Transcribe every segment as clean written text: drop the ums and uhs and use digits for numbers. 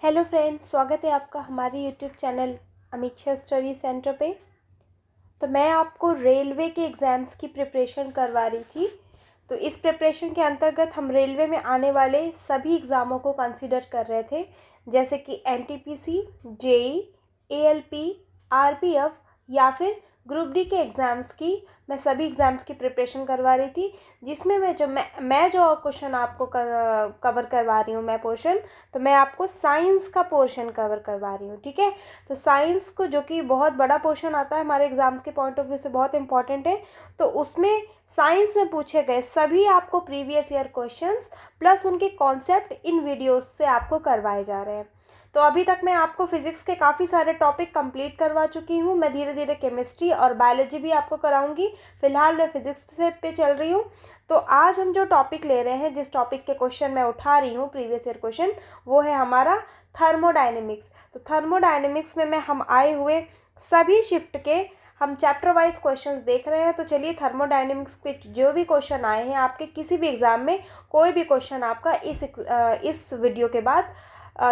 Hello friends, स्वागत है आपका हमारे YouTube channel Amiksha study centre पे। तो मैं आपको रेलवे के एग्ज़ाम्स की प्रिपरेशन करवा रही थी। तो इस प्रिपरेशन के अंतर्गत हम रेलवे में आने वाले सभी एग्ज़ामों को कंसीडर कर रहे थे, जैसे कि एनटीपीसी, जेई, एएलपी, आरपीएफ या फिर ग्रुप डी के एग्ज़ाम्स की मैं सभी एग्ज़ाम्स की प्रिपरेशन करवा रही थी, जिसमें मैं जो क्वेश्चन आपको कवर करवा रही हूँ मैं पोर्शन, तो मैं आपको साइंस का पोर्शन कवर करवा रही हूँ। ठीक है, तो साइंस को जो कि बहुत बड़ा पोर्शन आता है हमारे एग्ज़ाम्स के पॉइंट ऑफ व्यू से, बहुत इंपॉर्टेंट है। तो उसमें साइंस में पूछे गए सभी आपको प्रीवियस ईयर क्वेश्चंस प्लस उनके कॉन्सेप्ट इन वीडियोस से आपको करवाए जा रहे हैं। तो अभी तक मैं आपको फिज़िक्स के काफ़ी सारे टॉपिक कंप्लीट करवा चुकी हूँ। मैं धीरे धीरे केमिस्ट्री और बायोलॉजी भी आपको कराऊंगी। फ़िलहाल मैं फिज़िक्स से पे चल रही हूँ। तो आज हम जो टॉपिक ले रहे हैं, जिस टॉपिक के क्वेश्चन मैं उठा रही हूँ प्रीवियस ईयर क्वेश्चन, वो है हमारा थर्मोडायनेमिक्स। तो थर्मोडायनेमिक्स में हम आए हुए सभी शिफ्ट के हम चैप्टर वाइज क्वेश्चंस देख रहे हैं। तो चलिए, थर्मोडायनेमिक्स के जो भी क्वेश्चन आए हैं आपके किसी भी एग्ज़ाम में, कोई भी क्वेश्चन आपका इस वीडियो के बाद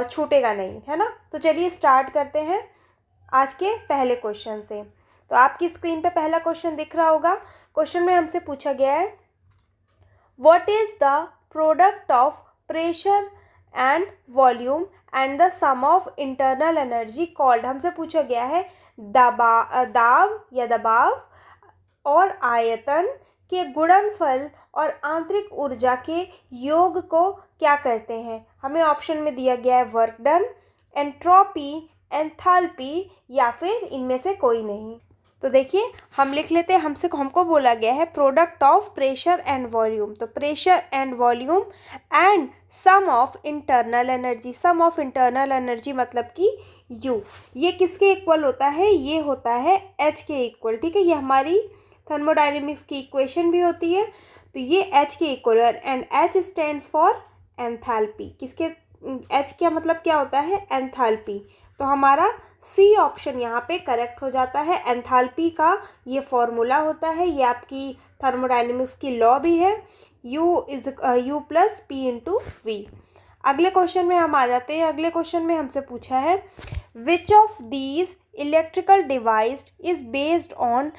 छूटेगा नहीं, है ना। तो चलिए स्टार्ट करते हैं आज के पहले क्वेश्चन से। तो आपकी स्क्रीन पे पहला क्वेश्चन दिख रहा होगा। क्वेश्चन में हमसे पूछा गया है, what is the product of pressure and volume and the sum of internal energy called. हमसे पूछा गया है दाब या दबाव और आयतन के गुणनफल और आंतरिक ऊर्जा के योग को क्या कहते हैं। हमें ऑप्शन में दिया गया है वर्क डन, एंट्रोपी, एंथैल्पी या फिर इनमें से कोई नहीं। तो देखिए, हम लिख लेते हैं। हमको बोला गया है product of pressure and volume. तो pressure and volume and sum of internal energy. Sum of internal energy मतलब कि यू, ये किसके इक्वल होता है? ये होता है एच के इक्वल। ठीक है, ये हमारी थर्मोडायनेमिक्स की इक्वेशन भी होती है। तो ये एच के इक्वल है and H stands for enthalpy. किसके एच का मतलब क्या होता है? एंथैल्पी। तो हमारा सी ऑप्शन यहाँ पे करेक्ट हो जाता है। एंथैल्पी का ये फॉर्मूला होता है, ये आपकी थर्मोडायनेमिक्स की लॉ भी है, U plus P into V. अगले क्वेश्चन में हम आ जाते हैं। अगले क्वेश्चन में हमसे पूछा है, which of these electrical device is based on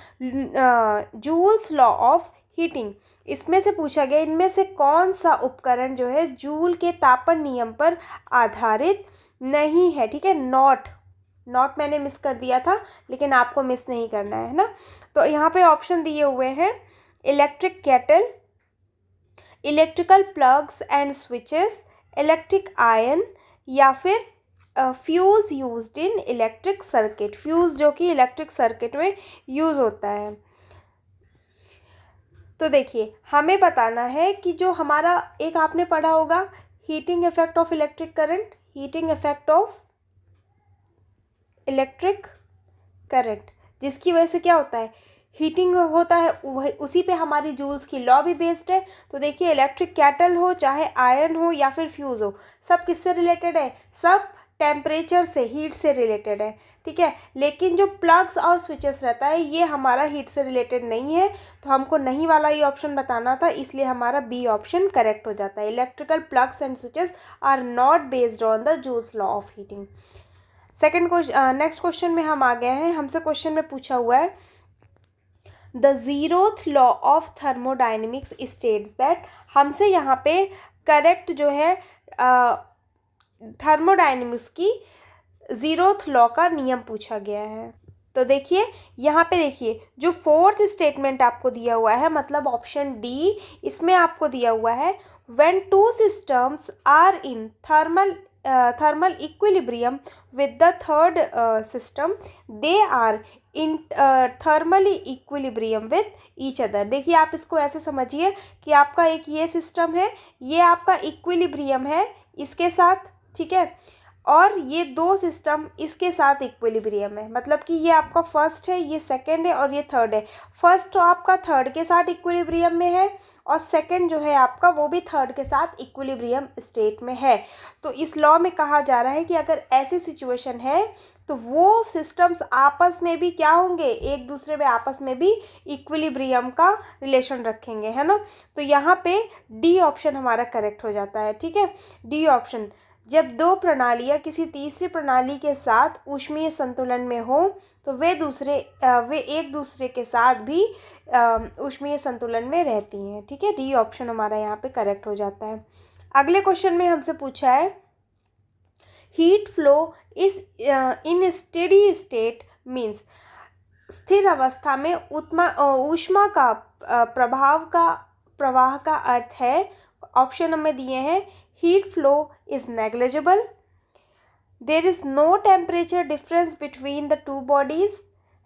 joules law of heating. इसमें से पूछा गया, इनमें से कौन सा उपकरण जो है जूल के तापन नियम पर आधारित नहीं है। ठीक है, नॉट मैंने मिस कर दिया था, लेकिन आपको मिस नहीं करना है ना। तो यहाँ पे ऑप्शन दिए हुए हैं, electric kettle, electrical plugs and switches, electric ion या फिर fuse used in electric circuit. Fuse जो कि इलेक्ट्रिक सर्किट में यूज़ होता है। तो देखिए, हमें बताना है कि जो हमारा एक आपने पढ़ा होगा, heating effect of electric current, heating effect of electric current, जिसकी वजह से क्या होता है? हीटिंग होता है। वही उसी पे हमारी जूल्स की लॉ भी बेस्ड है। तो देखिए, इलेक्ट्रिक कैटल हो, चाहे आयन हो या फिर फ्यूज़ हो, सब किससे रिलेटेड है? सब टेम्परेचर से, हीट से रिलेटेड है। ठीक है, लेकिन जो प्लग्स और स्विचेस रहता है ये हमारा हीट से रिलेटेड नहीं है। तो हमको नहीं वाला ये ऑप्शन बताना था, इसलिए हमारा बी ऑप्शन करेक्ट हो जाता है। Electrical plugs and switches are not based on the joules law of heating. Next question में हम आ गए हैं। हमसे क्वेश्चन में पूछा हुआ है, the zeroth law of thermodynamics states that. हमसे यहाँ पे करेक्ट जो है थर्मोडायनेमिक्स की ज़ीरोथ लॉ का नियम पूछा गया है। तो देखिए, यहाँ पे देखिए, जो फोर्थ स्टेटमेंट आपको दिया हुआ है, मतलब ऑप्शन डी, इसमें आपको दिया हुआ है, when two systems are in thermal equilibrium with the third system, they are in thermally equilibrium with each other। देखिए, आप इसको ऐसे समझिए कि आपका एक ये सिस्टम है, ये आपका इक्विलिब्रियम है इसके साथ, ठीक है, और ये दो सिस्टम इसके साथ इक्विलिब्रियम है। मतलब कि ये आपका फर्स्ट है, ये सेकंड है और ये थर्ड है। फर्स्ट तो आपका थर्ड के साथ इक्विलिब्रियम में है और सेकंड जो है आपका वो भी थर्ड के साथ इक्विलिब्रियम स्टेट में है। तो इस लॉ में कहा जा रहा है कि अगर ऐसी सिचुएशन है तो वो सिस्टम्स आपस में भी क्या होंगे? एक दूसरे में आपस में भी इक्विलिब्रियम का रिलेशन रखेंगे, है ना। तो यहाँ पे डी ऑप्शन हमारा करेक्ट हो जाता है। ठीक है, डी ऑप्शन, जब दो प्रणालियाँ किसी तीसरी प्रणाली के साथ ऊष्मीय संतुलन में हो तो वे एक दूसरे के साथ भी ऊष्मीय संतुलन में रहती हैं। ठीक है, डी ऑप्शन हमारा यहाँ पे करेक्ट हो जाता है। अगले क्वेश्चन में हमसे पूछा है heat flow is in steady state means स्थिर अवस्था में ऊष्मा का प्रवाह का अर्थ है। ऑप्शन हमें दिए हैं heat flow is negligible, there is no temperature difference between the two bodies,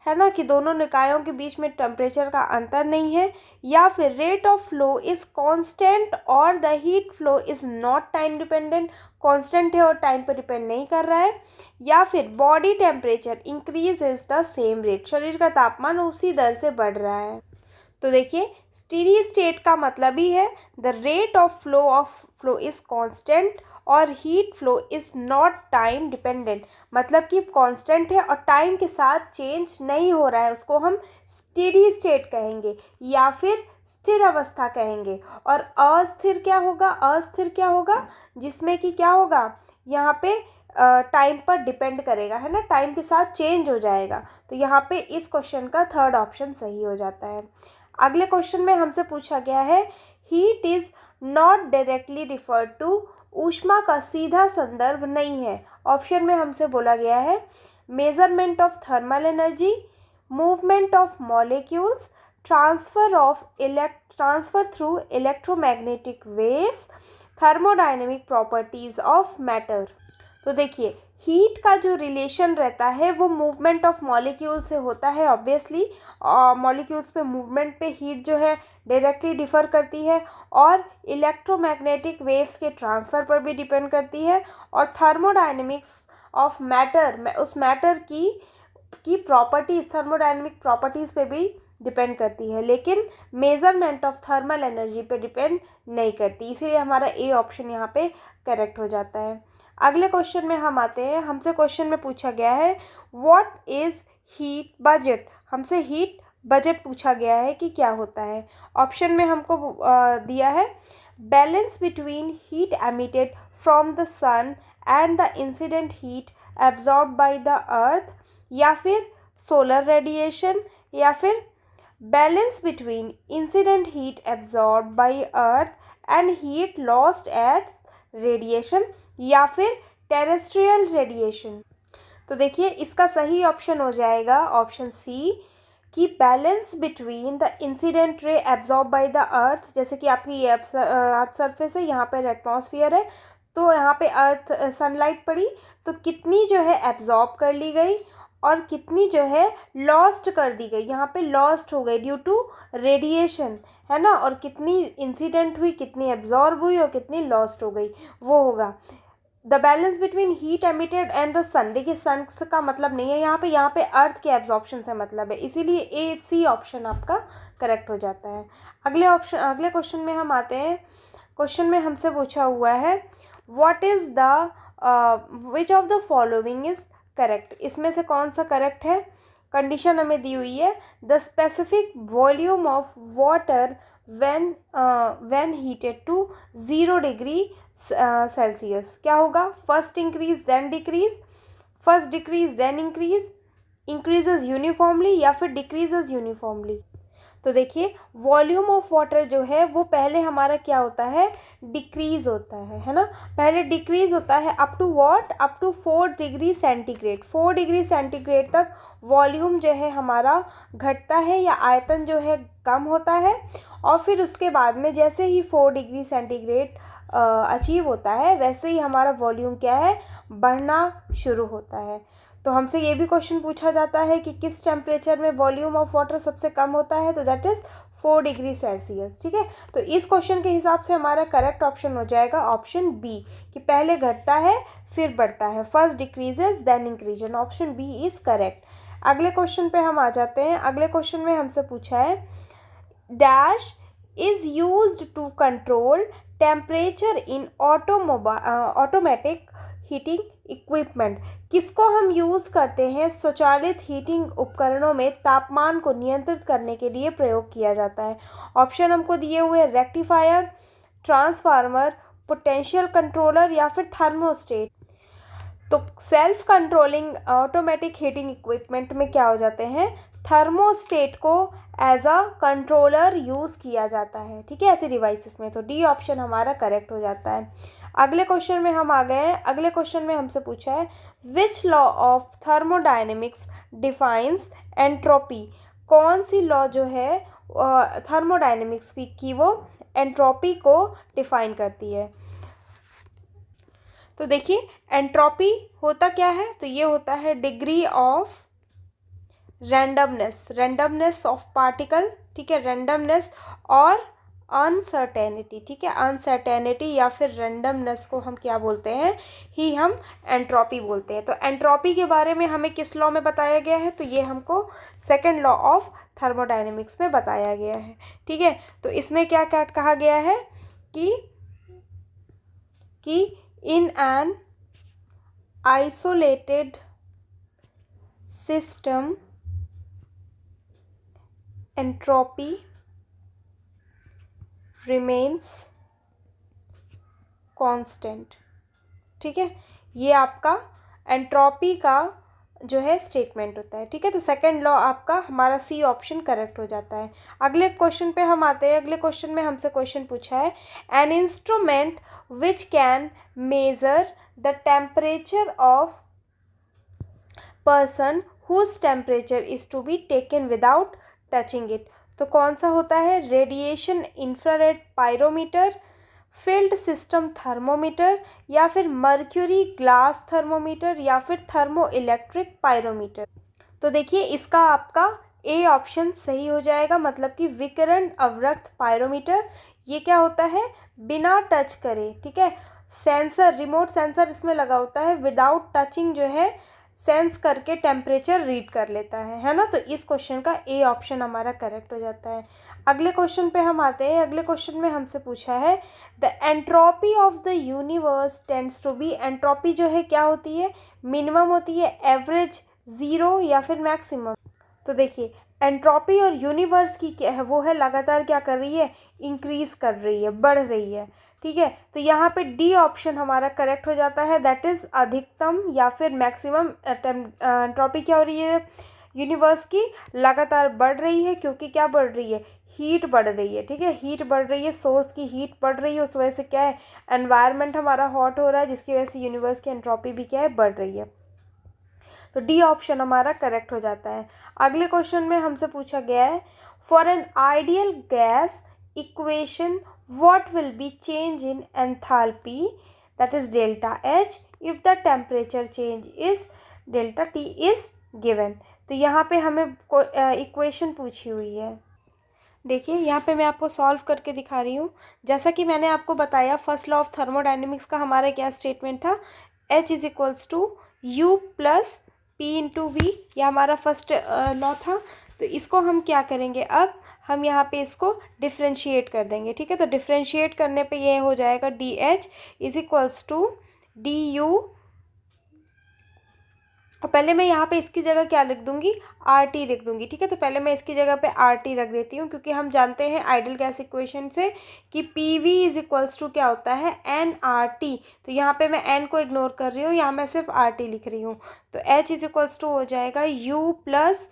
है ना कि दोनों निकायों के बीच में टेम्परेचर का अंतर नहीं है, या फिर rate of flow is constant और the heat flow is not time dependent, constant है और टाइम पर डिपेंड नहीं कर रहा है, या फिर body temperature increase is the same rate, शरीर का तापमान उसी दर से बढ़ रहा है। तो देखिए स्टेडी स्टेट का मतलब ही है the rate of flow is constant और heat flow is not time dependent, मतलब कि कांस्टेंट है और टाइम के साथ चेंज नहीं हो रहा है, उसको हम स्टेडी स्टेट कहेंगे या फिर स्थिर अवस्था कहेंगे। और अस्थिर क्या होगा जिसमें कि क्या होगा यहाँ पे टाइम पर डिपेंड करेगा, है ना, टाइम के साथ चेंज हो जाएगा। तो यहाँ पे इस क्वेश्चन का थर्ड ऑप्शन सही हो जाता है। अगले क्वेश्चन में हमसे पूछा गया है heat is not directly referred to, ऊष्मा का सीधा संदर्भ नहीं है। ऑप्शन में हमसे बोला गया है measurement of thermal energy, movement of molecules, transfer through electromagnetic waves, thermodynamic properties of matter. तो देखिए हीट का जो रिलेशन रहता है वो मूवमेंट ऑफ मॉलिक्यूल से होता है ऑब्वियसली, मॉलिक्यूल्स पे मूवमेंट पे हीट जो है डायरेक्टली डिफ़र करती है, और इलेक्ट्रोमैग्नेटिक वेव्स के ट्रांसफ़र पर भी डिपेंड करती है, और थर्मोडायनेमिक्स ऑफ मैटर उस मैटर की प्रॉपर्टीज़ थर्मोडायनेमिक प्रॉपर्टीज़ पे भी डिपेंड करती है, लेकिन मेजरमेंट ऑफ थर्मल एनर्जी पे डिपेंड नहीं करती, इसीलिए हमारा ए ऑप्शन यहाँ पे करेक्ट हो जाता है। अगले क्वेश्चन में हम आते हैं। हमसे क्वेश्चन में पूछा गया है व्हाट इज़ हीट बजट, हमसे हीट बजट पूछा गया है कि क्या होता है। ऑप्शन में हमको दिया है balance between heat emitted from the sun and the incident heat absorb by the earth, या फिर सोलर रेडिएशन, या फिर balance between incident heat absorb by earth and heat lost at radiation, या फिर टेरेस्ट्रियल रेडिएशन। तो देखिए इसका सही ऑप्शन हो जाएगा ऑप्शन सी कि balance between the incident ray absorb by the अर्थ, जैसे कि आपकी ये अर्थ सरफेस है, यहाँ पर एटमॉस्फेयर है, तो यहाँ पे अर्थ सनलाइट पड़ी तो कितनी जो है एब्जॉर्ब कर ली गई और कितनी जो है लॉस्ट कर दी गई, यहाँ पे लॉस्ट हो गई ड्यू टू रेडिएशन, है ना, और कितनी इंसिडेंट हुई, कितनी एब्जॉर्ब हुई और कितनी लॉस्ट हो गई, वो होगा the balance between heat emitted and the sun. देखिए सन का मतलब नहीं है यहाँ पे अर्थ के एब्जॉर्प्शन से मतलब है, इसीलिए ए सी ऑप्शन आपका करेक्ट हो जाता है। अगले क्वेश्चन में हम आते हैं। क्वेश्चन में हमसे पूछा हुआ है what is the which of the following is correct, इसमें से कौन सा करेक्ट है। कंडीशन हमें दी हुई है the specific volume of water when heated to 0 degree Celsius, क्या होगा, first increase then decrease, first decrease then increases uniformly, या फिर डिक्रीजेज यूनिफॉर्मली। तो देखिए वॉल्यूम ऑफ वाटर जो है वो पहले हमारा क्या होता है, डिक्रीज होता है ना, पहले डिक्रीज होता है up to what, up to 4 degree centigrade, 4 degree centigrade तक वॉल्यूम जो है हमारा घटता है या आयतन जो है कम होता है, और फिर उसके बाद में जैसे ही 4 डिग्री सेंटीग्रेड अचीव होता है वैसे ही हमारा वॉल्यूम क्या है, बढ़ना शुरू होता है। तो हमसे ये भी क्वेश्चन पूछा जाता है कि किस टेम्परेचर में वॉल्यूम ऑफ वाटर सबसे कम होता है, तो दैट इज़ 4 डिग्री सेल्सियस। ठीक है, तो इस क्वेश्चन के हिसाब से हमारा करेक्ट ऑप्शन हो जाएगा ऑप्शन बी कि पहले घटता है फिर बढ़ता है, first decreases then increases, option B is correct. अगले क्वेश्चन पे हम आ जाते हैं। अगले क्वेश्चन में हमसे पूछा है dash is used to control temperature in automatic heating equipment, किसको हम यूज़ करते हैं स्वचालित हीटिंग उपकरणों में तापमान को नियंत्रित करने के लिए प्रयोग किया जाता है। ऑप्शन हमको दिए हुए रेक्टिफायर, ट्रांसफार्मर, पोटेंशियल कंट्रोलर या फिर थर्मोस्टेट। तो self controlling automatic heating equipment में क्या हो जाते हैं, थर्मोस्टेट को एज अ कंट्रोलर यूज़ किया जाता है, ठीक है, ऐसे डिवाइसेस में। तो डी ऑप्शन हमारा करेक्ट हो जाता है। अगले क्वेश्चन में हम आ गए हैं। अगले क्वेश्चन में हमसे पूछा है विच law of thermodynamics defines entropy. कौन सी लॉ जो है थर्मोडायनेमिक्स की वो एंट्रोपी को डिफाइन करती है। तो देखिए एंट्रोपी होता क्या है, तो ये होता है degree of randomness of particle, ठीक है, रैंडमनेस और अनसर्टेनिटी, ठीक है, अनसर्टेनिटी या फिर रैंडमनेस को हम क्या बोलते हैं, ही हम एंट्रोपी बोलते हैं। तो एंट्रोपी के बारे में हमें किस लॉ में बताया गया है, तो ये हमको सेकंड लॉ ऑफ थर्मोडायनेमिक्स में बताया गया है, ठीक है। तो इसमें क्या क्या कहा गया है कि in an isolated system entropy remains constant, ठीक है, ये आपका एंट्रोपी का जो है स्टेटमेंट होता है, ठीक है। तो सेकंड लॉ आपका हमारा सी ऑप्शन करेक्ट हो जाता है। अगले क्वेश्चन पे हम आते हैं। अगले क्वेश्चन में हमसे क्वेश्चन पूछा है an instrument which can measure the temperature of person whose temperature is to be taken without touching it. तो कौन सा होता है, radiation infrared pyrometer, field system thermometer या फिर मर्क्यूरी ग्लास थर्मोमीटर या फिर थर्मो इलेक्ट्रिक पायरोमीटर। तो देखिए इसका आपका ए ऑप्शन सही हो जाएगा, मतलब कि विकिरण अवरक्त पायरोमीटर। ये क्या होता है, बिना टच करे, ठीक है, सेंसर, रिमोट सेंसर इसमें लगा होता है, विदाउट टचिंग जो है सेंस करके टेम्परेचर रीड कर लेता है ना। तो इस क्वेश्चन का ए ऑप्शन हमारा करेक्ट हो जाता है। अगले क्वेश्चन पे हम आते हैं। अगले क्वेश्चन में हमसे पूछा है the entropy of the universe tends to be. Entropy जो है क्या होती है, मिनिमम होती है, एवरेज, ज़ीरो या फिर मैक्सिमम। तो देखिए एंट्रोपी और यूनिवर्स की क्या है, वो है लगातार क्या कर रही है, इंक्रीज कर रही है, बढ़ रही है, ठीक है। तो यहाँ पे डी ऑप्शन हमारा करेक्ट हो जाता है, दैट इज़ अधिकतम या फिर मैक्सिमम एंट्रोपी क्या हो रही है, यूनिवर्स की लगातार बढ़ रही है, क्योंकि क्या बढ़ रही है, हीट बढ़ रही है, ठीक है, हीट बढ़ रही है, सोर्स की हीट बढ़ रही है, उस वजह से क्या है, एनवायरनमेंट हमारा हॉट हो रहा है, जिसकी वजह से यूनिवर्स की एंट्रोपी भी क्या है, बढ़ रही है। तो डी ऑप्शन हमारा करेक्ट हो जाता है। अगले क्वेश्चन में हमसे पूछा गया है for an ideal gas equation what will be change in enthalpy, that is delta H, if the temperature change is delta T is given. तो यहाँ पे हमें इक्वेशन पूछी हुई है। देखिए यहाँ पे मैं आपको सॉल्व करके दिखा रही हूँ। जैसा कि मैंने आपको बताया फर्स्ट लॉ ऑफ थर्मोडायनेमिक्स का हमारा क्या स्टेटमेंट था, H is equals to U plus P into V, यह हमारा फर्स्ट लॉ था। तो इसको हम क्या करेंगे, अब हम यहाँ पे इसको डिफ्रेंशिएट कर देंगे, ठीक है। तो डिफ्रेंशिएट करने पे ये हो जाएगा D H is equals to D U, और पहले मैं यहाँ पे इसकी जगह क्या लिख दूँगी, आर टी लिख दूँगी, ठीक है। तो पहले मैं इसकी जगह पे आर टी रख देती हूँ, क्योंकि हम जानते हैं आइडियल गैस इक्वेशन से कि P V is equals to क्या होता है, एन आर टी। तो यहाँ पे मैं एन को इग्नोर कर रही हूँ, यहाँ मैं सिर्फ आर टी लिख रही हूँ। तो एच इज इक्वल्स टू हो जाएगा U plus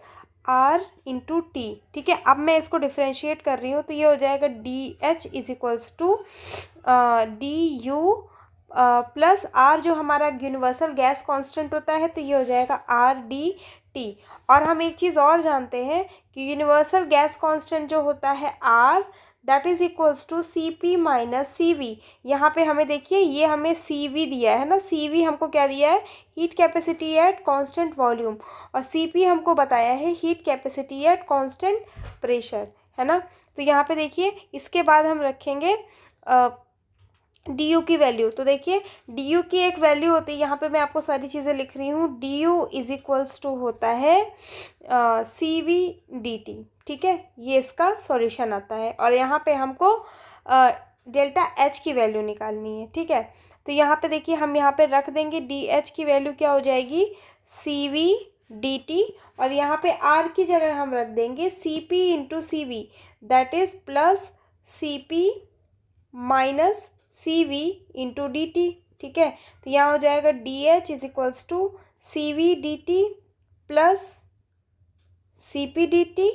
R into T, ठीक है। अब मैं इसको डिफ्रेंशिएट कर रही हूँ, तो ये हो जाएगा D H is equals to D U plus R जो हमारा यूनिवर्सल गैस कांस्टेंट होता है, तो ये हो जाएगा आर डी टी। और हम एक चीज़ और जानते हैं कि यूनिवर्सल गैस कांस्टेंट जो होता है R, that is equals to C P minus C V. यहाँ पे हमें देखिए ये हमें सी वी दिया है ना, सी वी हमको क्या दिया है, heat capacity at constant volume, और सी पी हमको बताया है heat capacity at constant pressure, है ना। तो यहाँ पे देखिए इसके बाद हम रखेंगे डी यू की वैल्यू। तो देखिए डी यू की एक वैल्यू होती है, यहाँ पे मैं आपको सारी चीज़ें लिख रही हूँ, D U is equals to होता है सी वी डी टी, ठीक है, ये इसका सॉल्यूशन आता है। और यहाँ पे हमको डेल्टा एच की वैल्यू निकालनी है, ठीक है। तो यहाँ पे देखिए हम यहाँ पे रख देंगे डी एच की वैल्यू क्या हो जाएगी, सी वी डी टी, और यहाँ पे आर की जगह हम रख देंगे C P into C V, that is plus C P minus C V into D T, ठीक है। तो यहाँ हो जाएगा D H is equals to C V D T plus C P D T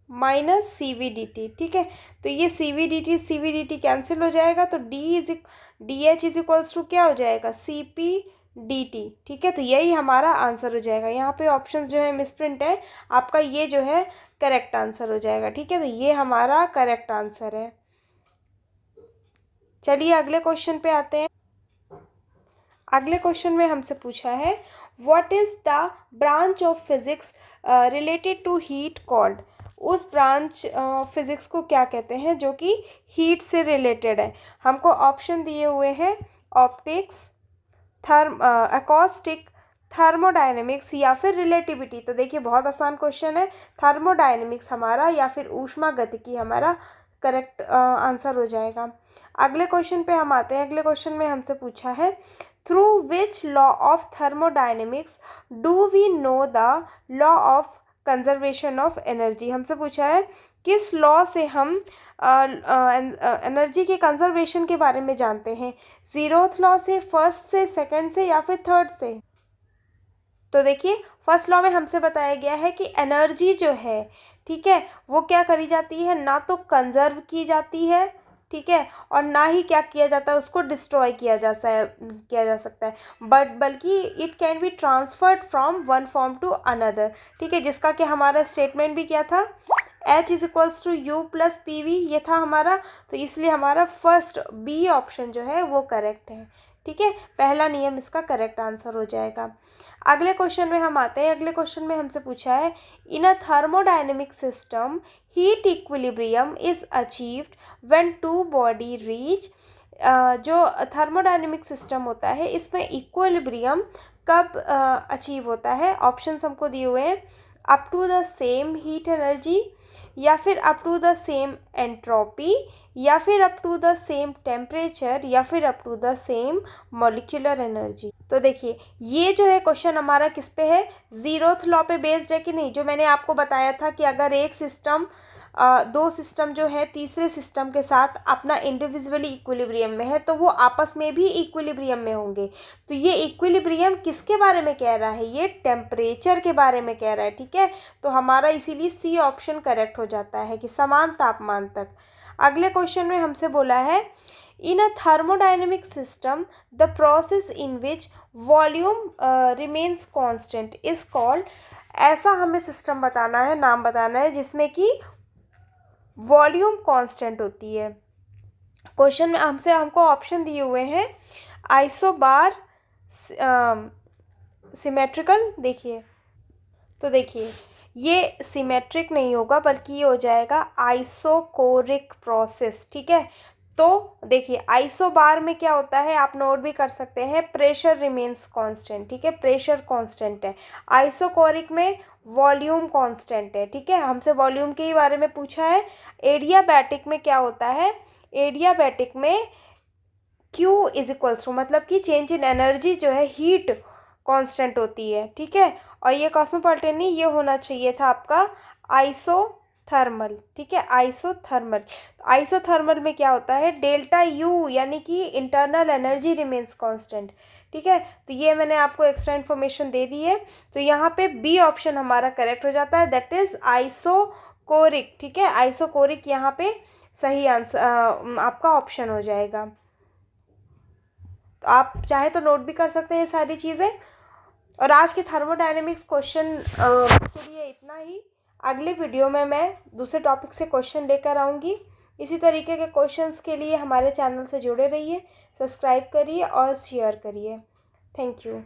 minus C V D T, ठीक है। तो ये C V D T cancel हो जाएगा, तो D H is equals to क्या हो जाएगा, सी पी डी टी, ठीक है। तो यही हमारा आंसर हो जाएगा। यहाँ पे ऑप्शंस जो है मिसप्रिंट है, आपका ये जो है करेक्ट आंसर हो जाएगा, ठीक है। तो ये हमारा करेक्ट आंसर है। चलिए अगले क्वेश्चन पे आते हैं। अगले क्वेश्चन में हमसे पूछा है what is the branch of physics related to heat called. उस ब्रांच फिजिक्स को क्या कहते हैं जो कि हीट से रिलेटेड है। हमको ऑप्शन दिए हुए हैं ऑप्टिक्स, एकॉस्टिक, थर्मोडायनेमिक्स या फिर रिलेटिविटी। तो देखिए बहुत आसान क्वेश्चन है, थर्मोडायनेमिक्स हमारा या फिर ऊष्मागतिकी हमारा करेक्ट आंसर हो जाएगा। अगले क्वेश्चन पे हम आते हैं। अगले क्वेश्चन में हमसे पूछा है through which law of thermodynamics do we know the law of conservation of energy. हमसे पूछा है किस लॉ से हम एनर्जी के कंजर्वेशन के बारे में जानते हैं, जीरोथ लॉ से, फर्स्ट से, सेकंड से या फिर थर्ड से। तो देखिए फर्स्ट लॉ में हमसे बताया गया है कि एनर्जी जो है, ठीक है, वो क्या करी जाती है, ना तो कंजर्व की जाती है, ठीक है, और ना ही क्या किया जाता है, उसको डिस्ट्रॉय किया जा सकता है, बल्कि it can be transferred from one form to another, ठीक है। जिसका कि हमारा स्टेटमेंट भी क्या था, H is equals to U plus P V, ये था हमारा। तो इसलिए हमारा फर्स्ट बी ऑप्शन जो है वो करेक्ट है, ठीक है। पहला नियम इसका करेक्ट आंसर हो जाएगा। अगले क्वेश्चन में हम आते हैं। अगले क्वेश्चन में हमसे पूछा है in a thermodynamic system heat equilibrium is achieved when two body reach. जो थर्मोडायनेमिक सिस्टम होता है इसमें इक्विलिब्रियम कब अचीव होता है। ऑप्शंस हमको दिए हुए हैं up to the same heat energy, या फिर up to the same entropy, या फिर up to the same temperature, या फिर up to the same molecular energy. तो देखिए ये जो है क्वेश्चन हमारा किस पे है, जीरोथ लॉ पे बेस्ड है कि नहीं। जो मैंने आपको बताया था कि अगर एक सिस्टम दो सिस्टम जो है तीसरे सिस्टम के साथ अपना इंडिविजुअली इक्विलिब्रियम में है तो वो आपस में भी इक्विलिब्रियम में होंगे। तो ये इक्विलिब्रियम किसके बारे में कह रहा है, ये टेम्परेचर के बारे में कह रहा है, ठीक है। तो हमारा इसीलिए सी ऑप्शन करेक्ट हो जाता है कि समान तापमान तक। अगले क्वेश्चन में हमसे बोला है in a thermodynamic system the process in which volume remains constant is called. ऐसा हमें सिस्टम बताना है, नाम बताना है जिसमें कि वॉल्यूम कांस्टेंट होती है। क्वेश्चन में हमको ऑप्शन दिए हुए हैं आइसोबार, सिमेट्रिकल। देखिए ये सिमेट्रिक नहीं होगा बल्कि ये हो जाएगा आइसोकोरिक प्रोसेस, ठीक है। तो देखिए आइसोबार में क्या होता है आप नोट भी कर सकते हैं, प्रेशर रिमेन्स कांस्टेंट, ठीक है, प्रेशर कांस्टेंट है। आइसोकोरिक में वॉल्यूम कांस्टेंट है, ठीक है। हमसे वॉल्यूम के ही बारे में पूछा है। एडियाबैटिक में क्या होता है, एडियाबैटिक में Q इज इक्वल्स टू मतलब कि चेंज इन एनर्जी जो है हीट कांस्टेंट होती है, ठीक है। और ये कॉस्मोपॉलिटन नहीं, ये होना चाहिए था आपका आइसोथर्मल, ठीक है, आइसोथर्मल। आइसोथर्मल में क्या होता है डेल्टा U यानी कि इंटरनल एनर्जी रिमेन्स कांस्टेंट, ठीक है। तो ये मैंने आपको एक्स्ट्रा इन्फॉर्मेशन दे दी है। तो यहाँ पे बी ऑप्शन हमारा करेक्ट हो जाता है, दैट इज आइसोकोरिक, ठीक है। आइसोकोरिक यहाँ पे सही आंसर आपका ऑप्शन हो जाएगा। तो आप चाहे तो नोट भी कर सकते हैं ये सारी चीज़ें। और आज के थर्मोडायनेमिक्स क्वेश्चन के लिए इतना ही। अगले वीडियो में मैं दूसरे टॉपिक से क्वेश्चन लेकर आऊँगी। इसी तरीके के क्वेश्चंस के लिए हमारे चैनल से जुड़े रहिए, सब्सक्राइब करिए और शेयर करिए। Thank you.